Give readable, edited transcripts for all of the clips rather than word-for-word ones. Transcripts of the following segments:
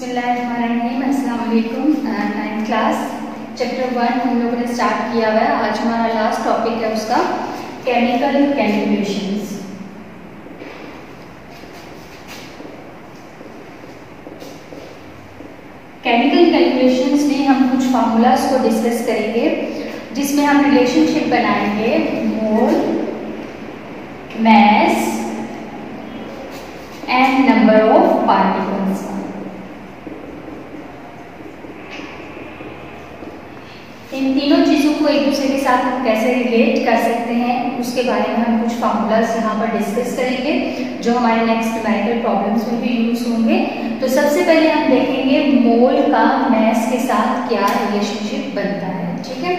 बिस्मिल्लाहिर्रहमानिर्रहीम, अस्सलाम वालेकुम। 9th क्लास चैप्टर 1 हम लोगों ने स्टार्ट किया हुआ है। आज हमारा लास्ट टॉपिक है उसका केमिकल कैलकुलेशंस। केमिकल कैलकुलेशंस में हम कुछ फार्मूलाज को डिस्कस करेंगे जिसमें हम रिलेशनशिप बनाएंगे mole, mass and number of particles. इन तीनों चीज़ों को एक दूसरे के साथ हम कैसे रिलेट कर सकते हैं उसके बारे में हम कुछ फार्मूलाज यहाँ पर डिस्कस करेंगे जो हमारे नेक्स्ट न्यूमेरिकल प्रॉब्लम्स में भी यूज होंगे। तो सबसे पहले हम देखेंगे मोल का मास के साथ क्या रिलेशनशिप बनता है। ठीक है,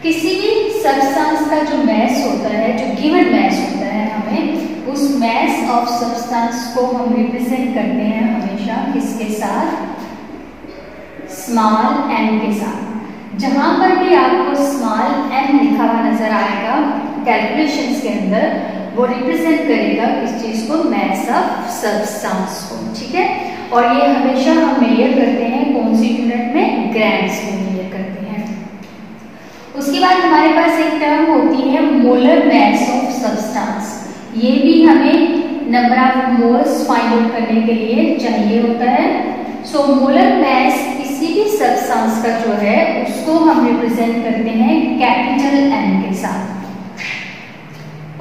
किसी भी सब्सटेंस का जो मास होता है, जो गिवन मास होता है, हमें उस मास ऑफ सब्सटेंस को हम रिप्रेजेंट करते हैं हमेशा किसके साथ, स्मॉल एम के साथ। जहां पर भी आपको स्मॉल एम लिखा हुआ नजर आएगा कैलकुलेशंस के अंदर, वो रिप्रेजेंट करेगा इस चीज को, मास ऑफ सब्सटेंस को। ठीक है, और ये हमेशा हम मेजर करते हैं कौन सी यूनिट में, ग्राम्स में मेजर करते हैं। उसके बाद हमारे पास एक टर्म होती है मोलर मास ऑफ सब्सटेंस। ये भी हमें number of moles find out करने के लिए चाहिए होता है। सो मोलर मास किसी भी सब्सटेंस का जो है उसको हम रिप्रेजेंट करते हैं कैपिटल एम के साथ,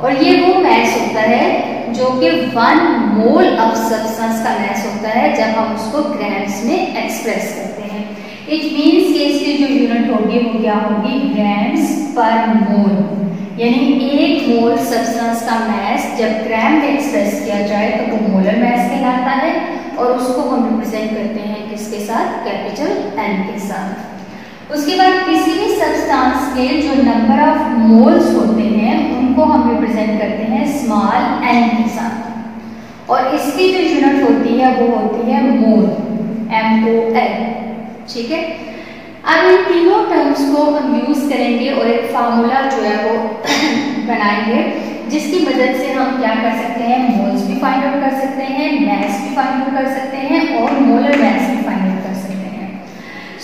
और ये वो मास होता है जो कि 1 मोल ऑफ सब्सटेंस का मास होता है जब हम उसको ग्राम्स में एक्सप्रेस करते हैं। इट मींस कि इसकी जो यूनिट होगी वो क्या होगी, ग्राम्स पर मोल। यानी 1 मोल सब्सटेंस का मास जब ग्राम में एक्सप्रेस किया जाए तो वो मोलर मास कहलाता है, और उसको हम रिप्रेजेंट करते हैं किसके साथ, कैपिटल एम के साथ। उसके बाद किसी भी सब्सटेंस के जो नंबर ऑफ मोल्स होते हैं उनको हम रिप्रेजेंट करते हैं स्मॉल एन के साथ, और इसकी जो यूनिट होती है वो होती है मोल, MOL। ठीक है, अब इन तीनों टर्म्स को हम यूज करेंगे और एक फार्मूला जो है वो बनाएंगे जिसकी मदद से हम क्या कर सकते हैं, मोल्स भी फाइंड आउट कर सकते हैं, मास भी फाइंड आउट कर सकते हैं, और मोलर मास भी फाइंड आउट कर सकते हैं।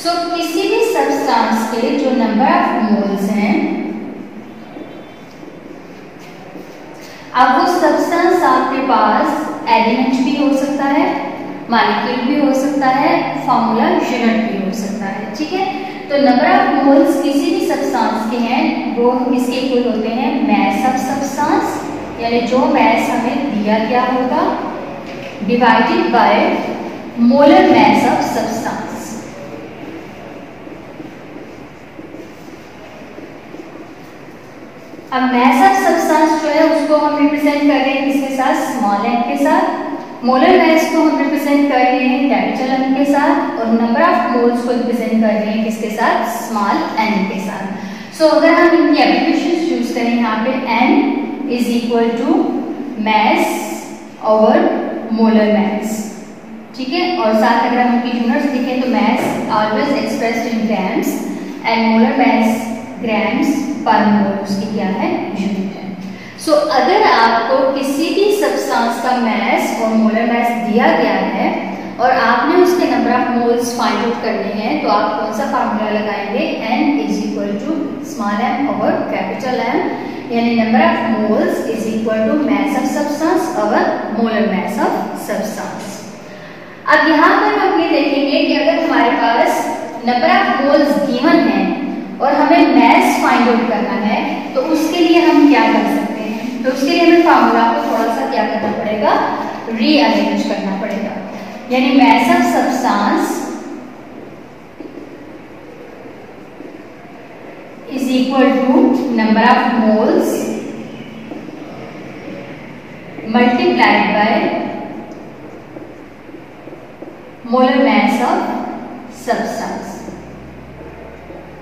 सो किसी भी सब्सटेंस के जो नंबर ऑफ मोल्स हैं, अब वो सब्सटेंस आपके पास एलिमेंट भी हो सकता है, मॉलिक्यूल भी हो सकता है, फार्मूला यूनिट भी हो सकता है। ठीक है, तो नंबर ऑफ मोल्स किसी भी सब्सटेंस के हैं वो किसके इक्वल होते हैं, मास ऑफ सब्सटेंस, यानी जो मास हमें दिया गया होगा divided by molar mass of substance. अब मास ऑफ सब्सटेंस जो है उसको हम रिप्रेजेंट कर रहे हैं किसके साथ, स्मॉल एम के साथ। मोलर मास को हम रिप्रेजेंट कर रहे हैं कैपिटल एम के साथ, और नंबर ऑफ मोल्स को रिप्रेजेंट कर रहे हैं किसके साथ, स्मॉल एन के साथ। सो अगर हम इनकी एप्लीकेशंस यूज करें यहाँ पे, n is equal to mass over molar mass. ठीक है, और साथ अगर हम इनकी यूनिट्स देखें तो mass always expressed in grams and molar mass grams per mole उसकी क्या है, यूनिट है। सो अगर आपको किसी भी सब्सटेंस का मास और मोलर मास दिया गया है और आपने उसके number of moles find out करने हैं, तो आप कौन सा फार्मूला लगाएंगे, n is equal to small M over capital M, यानी number of moles is equal to mass of substance over molar mass of substance. अब यहाँ पर हम ये देखेंगे कि अगर हमारे पास नंबर ऑफ मोल्स गिवन है और हमें मास फाइंड आउट करना है तो उसके लिए हम क्या कर सकते हैं, तो उसके लिए हमें फार्मूला को थोड़ा सा क्या करना पड़ेगा, रीअरेंज करना पड़ेगा। यानी mass of substance is equal to number of moles multiplied by molar mass of substance.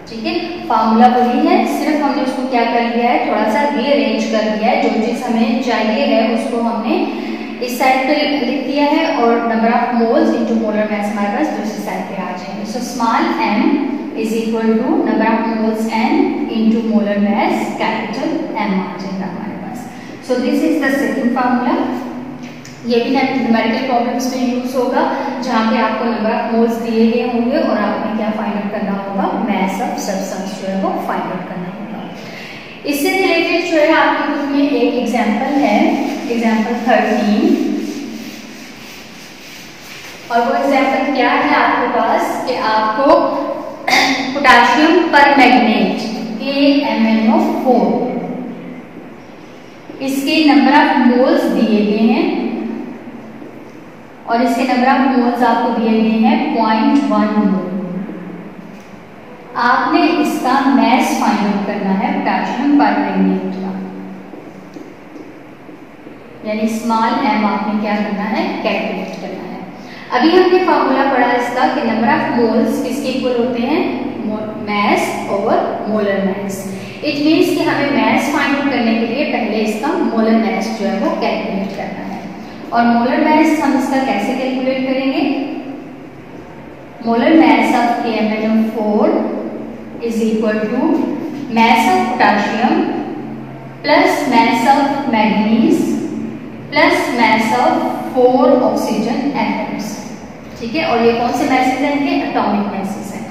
ठीक है, फार्मूला वही है, सिर्फ हमने उसको क्या कर लिया है, थोड़ा सा रीअरेंज कर दिया है। जो चीज हमें चाहिए है उसको हमने इस साइड पे लिख दिया है, और number of moles into molar mass हमारे पास दूसरी साइड पे आ जाएंगे। So small m is equal to number of moles n into molar mass capital M आ जाएगा हमारे पास। So this is the second formula. ये भी न्यूमेरिकल प्रॉब्लम्स में यूज होगा, जहाँ पे आपको नंबर ऑफ मोल्स दिए गए होंगे और आपने क्या फाइंड आउट करना होगा, मास ऑफ सब्सटेंस जो है वो फाइंड आउट करना होगा। इससे रिलेटेड जो है आपकी बुक में एक एग्जाम्पल है, एग्जाम्पल 13, और वो एग्जाम्पल क्या है आपके पास कि आपको पोटेशियम पर मैग्नेट KMnO4 इसके नंबर ऑफ मोल्स दिए गए हैं और इसके नंबर ऑफ मोल्स आपको दिए गए हैं 0.1 मोल। आपने इसका मास फाइंड आउट करना है पोटेशियम परमैंगनेट का, यानी स्मॉल m आपने क्या करना है, कैलकुलेट करना है। अभी हमने फॉर्मूला पढ़ा इसका कि नंबर ऑफ मोल्स किसके इक्वल होते हैं, मास over molar mass. It means कि हमें मास फाइंड आउट करने के लिए पहले इसका मोलर मास जो है वो कैलकुलेट करना है। और मोलर मास हम इसका कैसे कैलकुलेट करेंगे, molar mass of KMnO4 is equal to mass of potassium plus mass of manganese plus mass of 4 oxygen atoms. ठीक है, और ये कौन से मैसेज हैं, इनके एटॉमिक मैसेज हैं।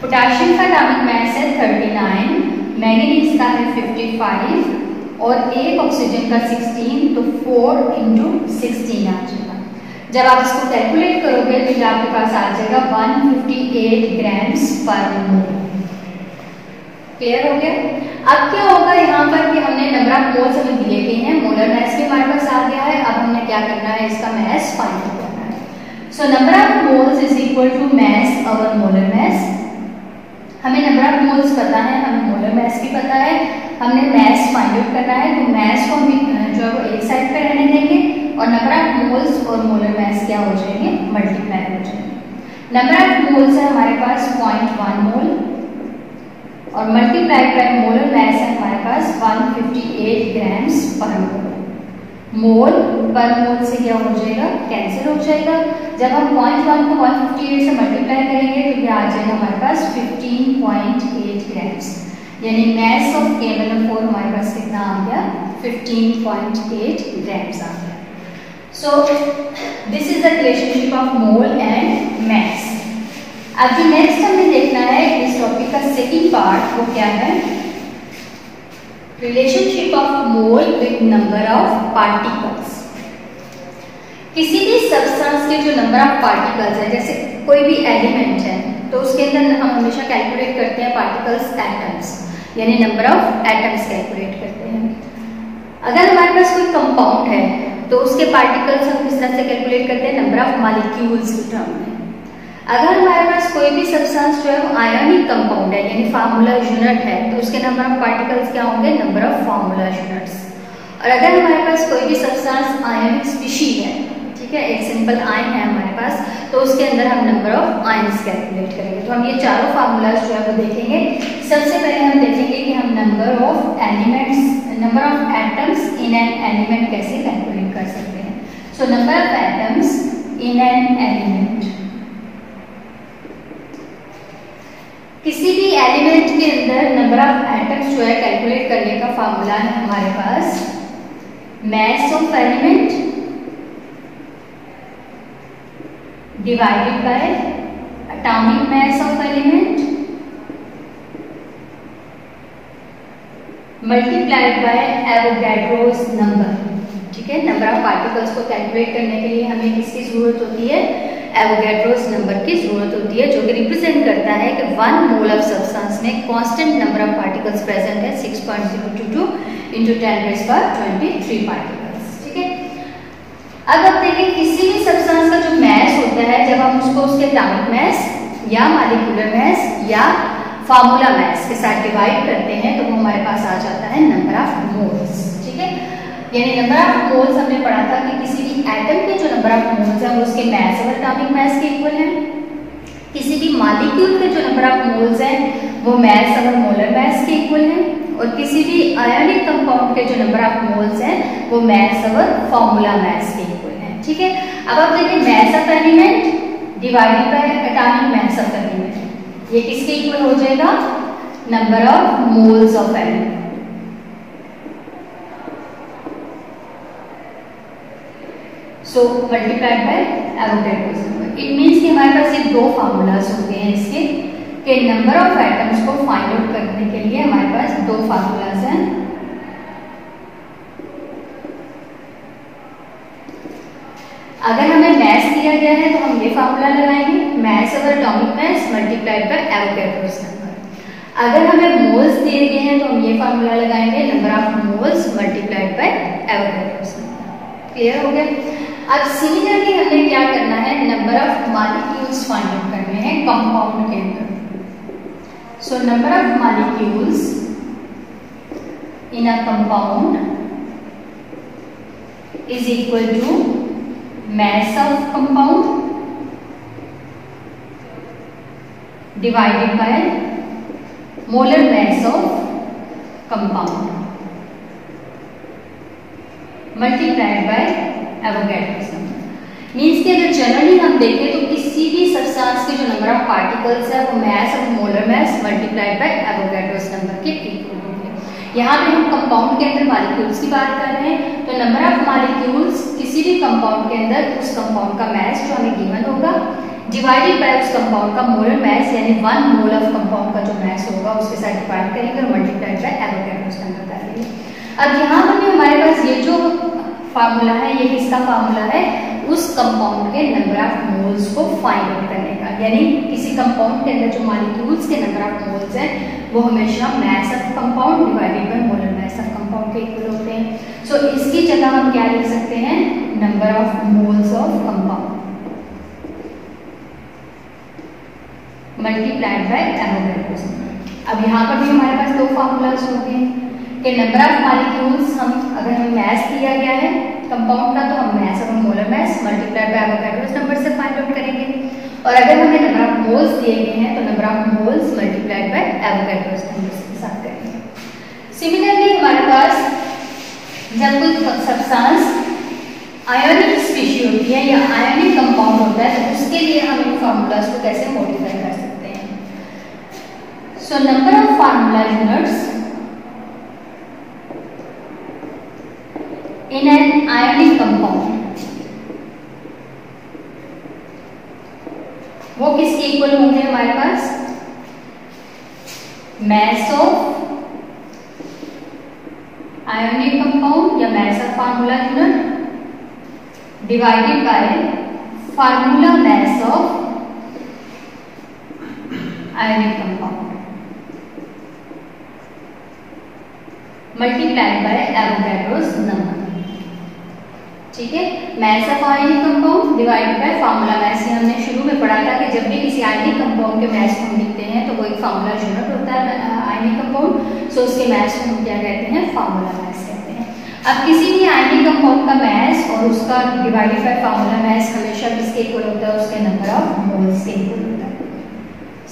पोटेशियम का एटॉमिक मास है 39, मैंगनीज का है 55 और एक ऑक्सीजन का 16, तो 4 × 16 आ जाएगा। जब आप इसको कैलकुलेट करोगे तो ये आपके पास आ जाएगा 158 ग्राम्स पर मोल। क्लियर हो गया। अब क्या होगा यहाँ पर कि हमने नंबर ऑफ मोल्स हमें दिए गए हैं, मोलर मास भी हमारे पास आ गया है। अब हमने क्या करना है, इसका मास फाइंड आउट करना है। So number of moles is equal to mass over molar mass. हमें नंबर ऑफ मोल्स पता है, हमें मोलर मास भी पता है, हमने मास फाइंड आउट करना है। तो मास को हम जो है वो एक साइड पे रहने देंगे और नंबर ऑफ मोल्स और मोलर मास क्या हो जाएंगे, मल्टीप्लाई हो जाएंगे। नंबर ऑफ मोल्स है हमारे पास 0.1 मोल और मल्टीप्लाई बाय मोलर मास है हमारे पास 158 ग्राम्स पर मोल। मोल पर मोल से क्या हो जाएगा, कैंसिल हो जाएगा। जब हम 0.1 को 158 से मल्टीप्लाई करेंगे तो क्या आ जाएगा हमारे पास 15.8 ग्राम्स, यानी मास ऑफ KMnO4 हमारे पास कितना आ गया, 15.8 ग्राम्स आ गया। सो this is the relationship of mole and mass. अब जो नेक्स्ट हमें देखना है इस टॉपिक का सेकंड पार्ट, वो क्या है, relationship of mole with number of particles. किसी भी सब्सटेंस के जो नंबर ऑफ पार्टिकल्स है, जैसे कोई भी एलिमेंट है तो उसके अंदर हम हमेशा कैलकुलेट करते हैं पार्टिकल्स एटम्स, यानी नंबर ऑफ एटम्स कैलकुलेट करते हैं। अगर हमारे पास कोई कंपाउंड है तो उसके पार्टिकल्स हम किस तरह से कैलकुलेट करते हैं, नंबर ऑफ मॉलिक्यूल्स की टर्म में। अगर हमारे पास कोई भी सब्सटेंस जो है वो आयोनिक कंपाउंड है, यानी फार्मूला यूनिट है, तो उसके नंबर ऑफ पार्टिकल्स क्या होंगे, नंबर ऑफ फार्मूला यूनिट्स। और अगर हमारे पास कोई भी सब्सटेंस आयोनिक स्पीशीज है, ठीक है, एक सिंपल आयन है हमारे पास, तो उसके अंदर हम नंबर ऑफ आयन्स कैलकुलेट करेंगे। तो हम ये चारों फार्मूलाज जो है वो देखेंगे। सबसे पहले हम देखेंगे कि हम number of elements, number of atoms in an element कैसे कैलकुलेट कर सकते हैं। सो number of atoms in an element, किसी भी एलिमेंट के अंदर नंबर ऑफ एटम्स जो है कैलकुलेट करने का फार्मूला है हमारे पास mass of element divided by atomic mass of element multiplied by Avogadro's number. ठीक है, नंबर ऑफ पार्टिकल्स को कैलकुलेट करने के लिए हमें किसकी जरूरत होती है, एवोगैड्रोस नंबर की जरूरत होती है, जो कि रिप्रेजेंट करता है कि 1 मोल ऑफ सब्सटेंस में constant number of particles present है 6.022 × 10⁻23 पार्टिकल्स। ठीक है, अब आप देखें किसी भी सब्सटेंस का जो मास होता है, जब हम उसको उसके एटॉमिक मास या मॉलिक्यूलर मास या फार्मूला मास के साथ डिवाइड करते हैं तो वो हमारे पास आ जाता है नंबर ऑफ मोल्स। ठीक है, यानी नंबर ऑफ मोल्स हमने पढ़ा था कि किसी भी एटम के जो नंबर ऑफ मोल्स हैं वो उसके मास और एटॉमिक मास के इक्वल हैं। किसी भी मॉलिक्यूल के जो नंबर ऑफ मोल्स हैं वो मास और मोलर मास के इक्वल हैं, और किसी भी आयोनिक कंपाउंड के जो नंबर ऑफ मोल्स हैं वो मास और फार्मूला मास के इक्वल हैं। ठीक है, अब आप देखिए मास of element divided by atomic mass of element, ये किसके इक्वल हो जाएगा, number of moles of element. So multiplied by Avogadro's number. It means कि हमारे पास ये दो फार्मूलाज हो गए हैं इसके कि नंबर ऑफ एटम्स को फाइंड आउट करने के लिए हमारे पास दो फार्मूलाज हैं। अगर हमें मैस दिया गया है तो हम ये फार्मूला लगाएंगे, mass over atomic mass multiplied by Avogadro's number. अगर हमें मोल्स दिए गए हैं तो हम ये फार्मूला लगाएंगे, number of moles multiplied by Avogadro's number. Clear हो गया? अब सिमिलरली हमें क्या करना है, number of molecules find out करने हैं कंपाउंड के अंदर। So number of molecules in a compound is equal to mass of compound divided by molar mass of compound multiplied by Avogadro's number। Means कि अगर जनरली हम देखें तो किसी भी सब्सटेंस के जो नंबर ऑफ पार्टिकल्स है वो मैस और molar mass multiplied by Avogadro's number के इक्वल होंगे। यहाँ पे हम कंपाउंड के अंदर मॉलिक्यूल्स की बात कर रहे हैं, तो नंबर ऑफ मॉलिक्यूल्स किसी भी कंपाउंड के अंदर उस कंपाउंड का मैस जो हमें गिवन होगा डिवाइडेड बाय उस कंपाउंड का मोलर मैस, यानी 1 मोल ऑफ कंपाउंड का जो मैस होगा उसके साथ डिवाइड करेंगे और मल्टीप्लाइड बाय एवोगैड्रोस नंबर करेंगे। अब यहाँ पर भी हमारे पास ये जो फार्मूला है ये किसका फार्मूला है, उस कंपाउंड के नंबर ऑफ मोल्स को फाइंड आउट करने का, यानी किसी कंपाउंड के अंदर जो मॉलिक्यूल्स के नंबर ऑफ मोल्स हैं वो हमेशा mass of compound divided by molar mass of compound के इक्वल होते हैं। सो इसकी जगह हम क्या लिख सकते हैं, number of moles of compound multiplied by Avogadro's number. अब यहाँ पर भी हमारे पास दो फार्मूलाज हो गए कि नंबर ऑफ मॉलिक्यूल्स, हम अगर हमें मैस दिया गया है कंपाउंड का तो हम मैस और molar mass multiplied by Avogadro's number से फाइंड आउट करेंगे, और अगर हमें नंबर ऑफ मोल्स दिए गए हैं तो number of moles multiplied by Avogadro's number के साथ करेंगे। सिमिलरली हमारे पास जब कोई सब्सटेंस आयोनिक स्पीशी होती है या आयोनिक कंपाउंड होता है तो उसके लिए हम इन फार्मूलाज को कैसे मॉडिफाई कर सकते हैं। सो number of formula units in an ionic compound वो किसके इक्वल होंगे हमारे पास, mass of ionic compound या mass of formula unit divided by formula mass of ionic compound multiplied by Avogadro's number। ठीक है, mass of ionic compound divided by formula mass. हमने शुरू में पढ़ा था कि जब भी किसी आयनिक कंपाउंड के मैस को हम लिखते हैं तो वो एक फार्मूला यूनिट होता है आयनिक कंपाउंड, सो उसके मैस को हम क्या कहते हैं, फार्मूला मैस कहते हैं। अब किसी भी आयनिक कंपाउंड का मैस और उसका डिवाइडेड बाय फार्मूला मैस हमेशा किसके इक्वल होता है, उसके नंबर ऑफ मोल्स के इक्वल होता है।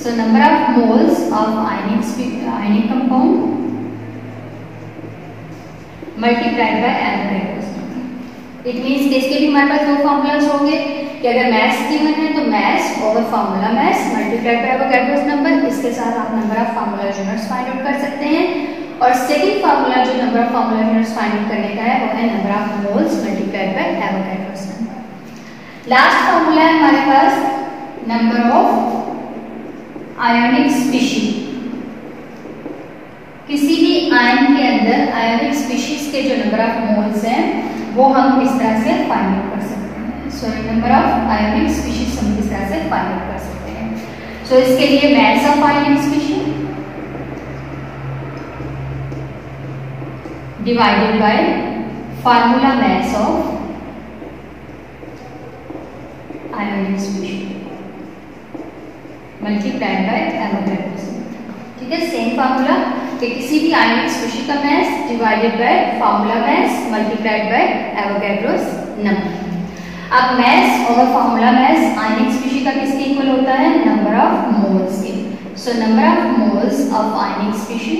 So number of moles of ionic compound multiplied by Avogadro's. It means कि इसके भी हमारे पास दो फार्मूलाज होंगे कि अगर मैस गिवन है तो mass over formula mass multiplied by Avogadro's number, इसके साथ आप number of formula units find out कर सकते हैं। और सेकंड फार्मूला जो number of formula units find out करने का है वो है number of moles multiplied by Avogadro's number. Last formula है हमारे पास नंबर ऑफ आयोनिक स्पीशी। किसी भी आयन के अंदर आयोनिक स्पीशीज के जो नंबर ऑफ मोल्स हैं वो हम इस तरह से फाइंड आउट कर सकते हैं। सो नंबर ऑफ आयोनिक स्पीशीज हम इस तरह से फाइंड आउट कर सकते हैं। सो इसके लिए mass of ionic species divided by formula mass of ionic species multiplied by Avogadro's. ठीक है, सेम फार्मूला कि किसी भी आयनिक स्पीशी का mass divided by formula mass multiplied by Avogadro's number. अब मैस और फार्मूला मैस आयनिक स्पीशी का किसके इक्वल होता है, नंबर ऑफ मोल्स के। So number of moles of ionic species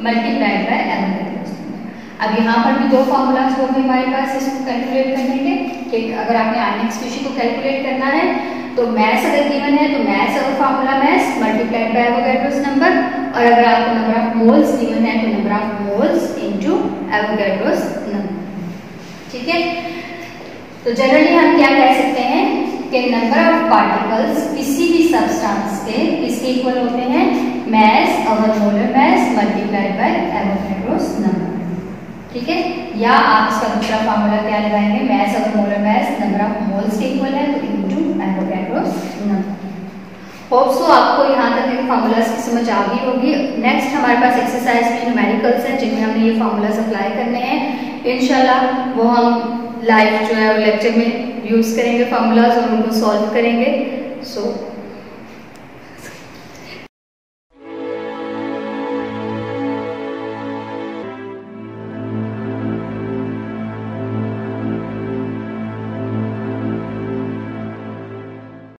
multiplied by Avogadro's number. अब यहाँ पर भी दो फार्मूलाज हो गए हमारे पास इसको कैलकुलेट करने के कि अगर आपने आयनिक स्पीशी को कैलकुलेट करना है तो मैस अगर गिवन है तो मैस और formula mass multiplied by Avogadro's number, और अगर आपको नंबर ऑफ मोल्स गिवन है तो number of moles into Avogadro's number. ठीक है। तो जनरली हम क्या कह सकते हैं कि नंबर ऑफ पार्टिकल्स किसी भी सब्सटेंस के किसके इक्वल होते हैं, मास over molar mass multiplied by Avogadro's number. ठीक है, या आप इसका दूसरा फार्मूला क्या लगाएंगे, मास over molar mass number of moles के इक्वल है तो into Avogadro's number. Hope so आपको यहाँ तक इन फार्मूलाज की समझ आ गई होगी। नेक्स्ट हमारे पास एक्सरसाइज में न्यूमेरिकल्स हैं जिनमें हमने ये फार्मूलाज अप्लाई करने हैं। इंशाल्लाह वो हम लाइव जो है लेक्चर में यूज़ करेंगे फार्मूलाज और उनको सॉल्व करेंगे। सो